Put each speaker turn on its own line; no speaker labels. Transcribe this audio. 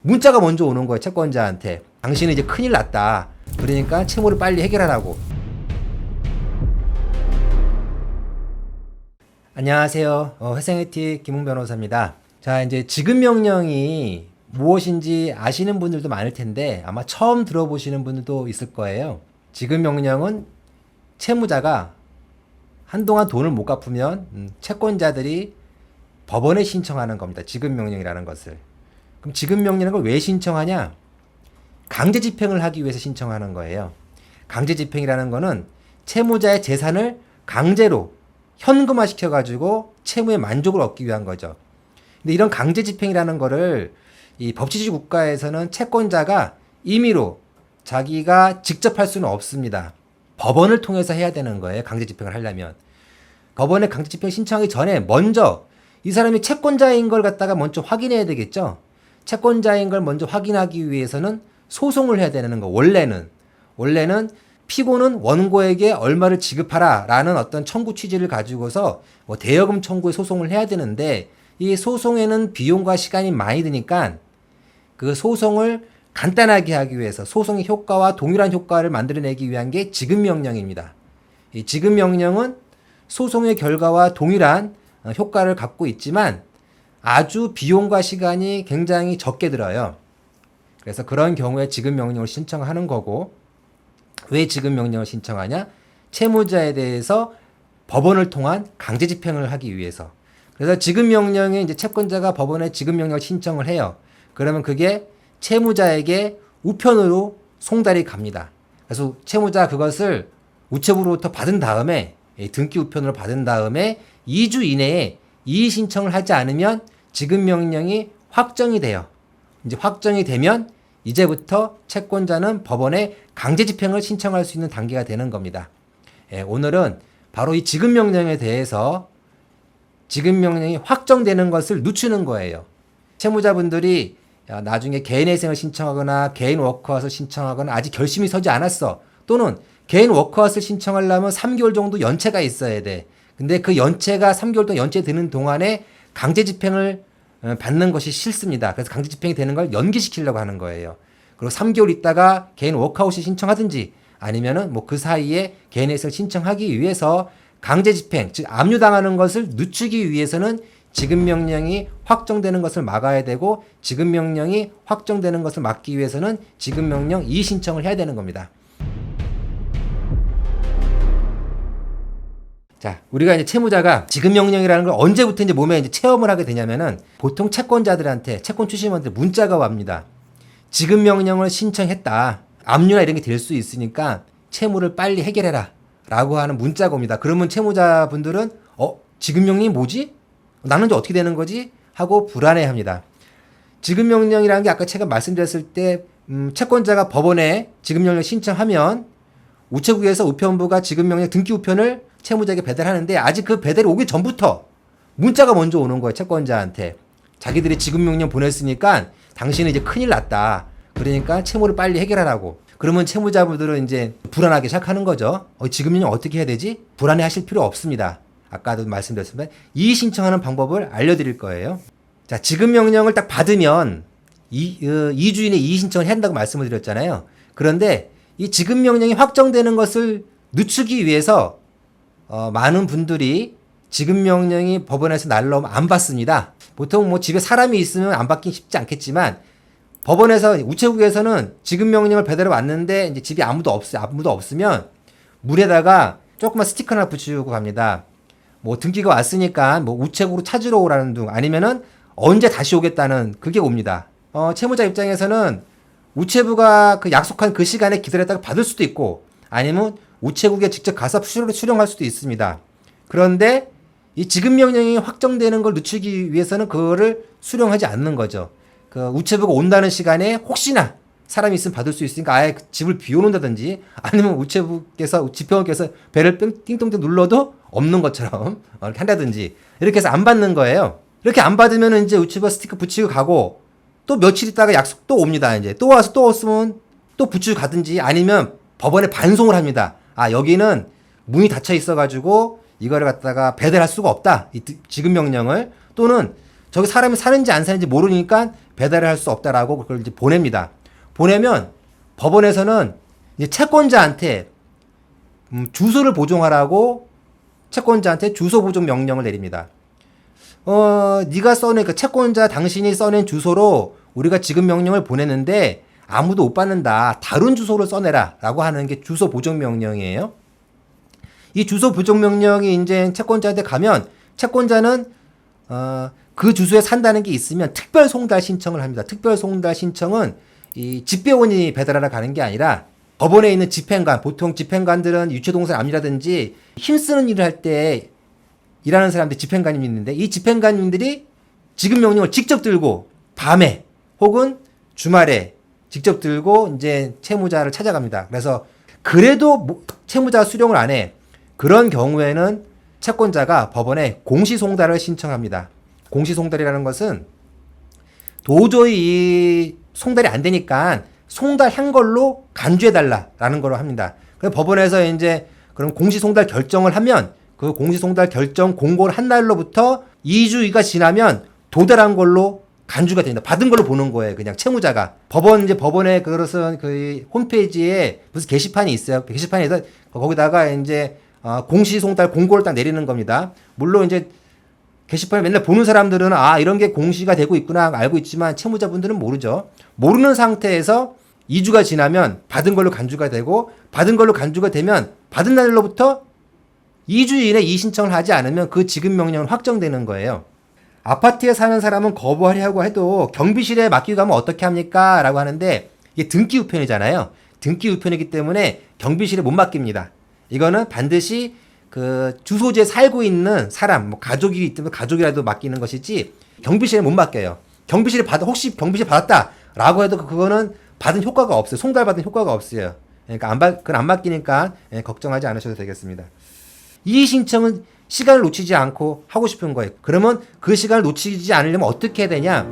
문자가 먼저 오는 거예요. 채권자한테. 당신은 이제 큰일 났다. 그러니까 채무를 빨리 해결하라고. 안녕하세요. 회생이티 김웅 변호사입니다. 자, 이제 지급 명령이 무엇인지 아시는 분들도 많을 텐데 아마 처음 들어보시는 분들도 있을 거예요. 지급 명령은 채무자가 한동안 돈을 못 갚으면 채권자들이 법원에 신청하는 겁니다. 지급 명령이라는 것을. 그럼 지급 명령이라는 걸 왜 신청하냐? 강제 집행을 하기 위해서 신청하는 거예요. 강제 집행이라는 거는 채무자의 재산을 강제로 현금화 시켜가지고 채무의 만족을 얻기 위한 거죠. 근데 이런 강제 집행이라는 거를 이 법치주의 국가에서는 채권자가 임의로 자기가 직접 할 수는 없습니다. 법원을 통해서 해야 되는 거예요. 강제 집행을 하려면. 법원에 강제 집행 신청하기 전에 먼저 이 사람이 채권자인 걸 갖다가 먼저 확인해야 되겠죠. 채권자인 걸 먼저 확인하기 위해서는 소송을 해야 되는 거. 원래는 피고는 원고에게 얼마를 지급하라 라는 어떤 청구 취지를 가지고서 뭐 대여금 청구에 소송을 해야 되는데 이 소송에는 비용과 시간이 많이 드니까 그 소송을 간단하게 하기 위해서 소송의 효과와 동일한 효과를 만들어내기 위한 게 지급명령입니다. 이 지급명령은 소송의 결과와 동일한 효과를 갖고 있지만 아주 비용과 시간이 굉장히 적게 들어요. 그래서 그런 경우에 지급명령을 신청하는 거고, 왜 지급명령을 신청하냐? 채무자에 대해서 법원을 통한 강제 집행을 하기 위해서. 그래서 지급명령에 이제 채권자가 법원에 지급명령을 신청을 해요. 그러면 그게 채무자에게 우편으로 송달이 갑니다. 그래서 채무자가 그것을 우체부로부터 받은 다음에 등기 우편으로 받은 다음에 2주 이내에 이의 신청을 하지 않으면 지급명령이 확정이 돼요. 이제 확정이 되면 이제부터 채권자는 법원에 강제 집행을 신청할 수 있는 단계가 되는 겁니다. 오늘은 바로 이 지급명령에 대해서 지급명령이 확정되는 것을 늦추는 거예요. 채무자분들이 나중에 개인회생을 신청하거나 개인 워크아웃을 신청하거나 아직 결심이 서지 않았어. 또는 개인 워크아웃을 신청하려면 3개월 정도 연체가 있어야 돼. 근데 그 연체가 3개월 동안 연체되는 동안에 강제 집행을 받는 것이 싫습니다. 그래서 강제 집행이 되는 걸 연기시키려고 하는 거예요. 그리고 3개월 있다가 개인 워크아웃을 신청하든지 아니면은 뭐 그 사이에 개인회생을 신청하기 위해서 강제 집행, 즉 압류당하는 것을 늦추기 위해서는 지급명령이 확정되는 것을 막아야 되고, 지급명령이 확정되는 것을 막기 위해서는 지급명령 이의 신청을 해야 되는 겁니다. 자, 우리가 이제 채무자가 지급명령이라는 걸 언제부터 이제 몸에 이제 체험을 하게 되냐면은 보통 채권자들한테, 채권 출신한테 문자가 옵니다. 지급명령을 신청했다. 압류나 이런 게 될 수 있으니까 채무를 빨리 해결해라. 라고 하는 문자가 옵니다. 그러면 채무자분들은 지급명령이 뭐지? 나는 이제 어떻게 되는 거지? 하고 불안해합니다. 지급명령이라는 게 아까 제가 말씀드렸을 때 채권자가 법원에 지급명령을 신청하면 우체국에서 우편부가 지급명령 등기 우편을 채무자에게 배달하는데 아직 그 배달이 오기 전부터 문자가 먼저 오는 거예요. 채권자한테. 자기들이 지급명령 보냈으니까 당신은 이제 큰일 났다. 그러니까 채무를 빨리 해결하라고. 그러면 채무자분들은 이제 불안하기 시작하는 거죠. 지급명령 어떻게 해야 되지? 불안해 하실 필요 없습니다. 아까도 말씀드렸습니다. 이의 신청하는 방법을 알려드릴 거예요. 자, 지급명령을 딱 받으면 2주 이내에 이의 신청을 해야 한다고 말씀을 드렸잖아요. 그런데 이 지급명령이 확정되는 것을 늦추기 위해서 많은 분들이 지급명령이 법원에서 날라오면 안 받습니다. 보통 뭐 집에 사람이 있으면 안 받긴 쉽지 않겠지만 법원에서, 우체국에서는 지급명령을 배달해 왔는데 이제 집에 아무도 없으면 물에다가 조그만 스티커 하나 붙이고 갑니다. 뭐 등기가 왔으니까 뭐 우체국으로 찾으러 오라는 둥, 아니면은 언제 다시 오겠다는 그게 옵니다. 채무자 입장에서는 우체부가 그 약속한 그 시간에 기다렸다가 받을 수도 있고, 아니면 우체국에 직접 가서 수령할 수도 있습니다. 그런데 이 지급명령이 확정되는 걸 늦추기 위해서는 그거를 수령하지 않는 거죠. 그 우체부가 온다는 시간에 혹시나 사람이 있으면 받을 수 있으니까 아예 집을 비워놓는다든지, 아니면 우체부께서, 지평원께서 배를 띵동띵 눌러도 없는 것처럼 이렇게 한다든지, 이렇게 해서 안 받는 거예요. 이렇게 안 받으면 이제 우체부가 스티커 붙이고 가고, 또 며칠 있다가 약속 또 옵니다. 이제 또 와서 또 없으면 또 붙이고 가든지, 아니면 법원에 반송을 합니다. 여기는 문이 닫혀 있어가지고 이거를 갖다가 배달할 수가 없다. 이 지급명령을. 또는 저기 사람이 사는지 안 사는지 모르니까 배달을 할 수 없다라고 그걸 이제 보냅니다. 보내면 법원에서는 이제 채권자한테 주소를 보존하라고 채권자한테 주소 보존 명령을 내립니다. 네가 써낸 그 채권자 당신이 써낸 주소로 우리가 지급 명령을 보냈는데 아무도 못 받는다. 다른 주소를 써내라라고 하는 게 주소 보존 명령이에요. 이 주소 보존 명령이 이제 채권자한테 가면 채권자는 그 주소에 산다는 게 있으면 특별 송달 신청을 합니다. 특별 송달 신청은 이 집배원이 배달하러 가는 게 아니라 법원에 있는 집행관, 보통 집행관들은 유체동산 압류라든지 힘쓰는 일을 할 때 일하는 사람들 집행관님이 있는데 이 집행관님들이 지급 명령을 직접 들고 밤에 혹은 주말에 직접 들고 이제 채무자를 찾아갑니다. 그래서 그래도 채무자가 수령을 안 해. 그런 경우에는 채권자가 법원에 공시송달을 신청합니다. 공시송달이라는 것은 도저히 이 송달이 안 되니까 송달한 걸로 간주해달라라는 걸로 합니다. 그래서 법원에서 이제 그럼 공시송달 결정을 하면 그 공시송달 결정 공고를 한 날로부터 2주가 지나면 도달한 걸로 간주가 됩니다. 받은 걸로 보는 거예요. 그냥 채무자가. 법원의 그것은 그 홈페이지에 무슨 게시판이 있어요. 게시판에서 거기다가 이제 공시송달 공고를 딱 내리는 겁니다. 물론 이제 게시판을 맨날 보는 사람들은 이런 게 공시가 되고 있구나 알고 있지만 채무자분들은 모르죠. 모르는 상태에서 2주가 지나면 받은 걸로 간주가 되고 받은 걸로 간주가 되면 받은 날로부터 2주 이내 이의신청을 하지 않으면 그 지급 명령은 확정되는 거예요. 아파트에 사는 사람은 거부하려고 해도 경비실에 맡기고 가면 어떻게 합니까? 라고 하는데 이게 등기 우편이잖아요. 등기 우편이기 때문에 경비실에 못 맡깁니다. 이거는 반드시 그 주소지에 살고 있는 사람, 뭐 가족이 있다면 가족이라도 맡기는 것이지 경비실에 못 맡겨요. 혹시 경비실 받았다라고 해도 그거는 받은 효과가 없어요. 송달받은 효과가 없어요. 그러니까 그건 안 맡기니까 걱정하지 않으셔도 되겠습니다. 이의 신청은 시간을 놓치지 않고 하고 싶은 거예요. 그러면 그 시간을 놓치지 않으려면 어떻게 해야 되냐?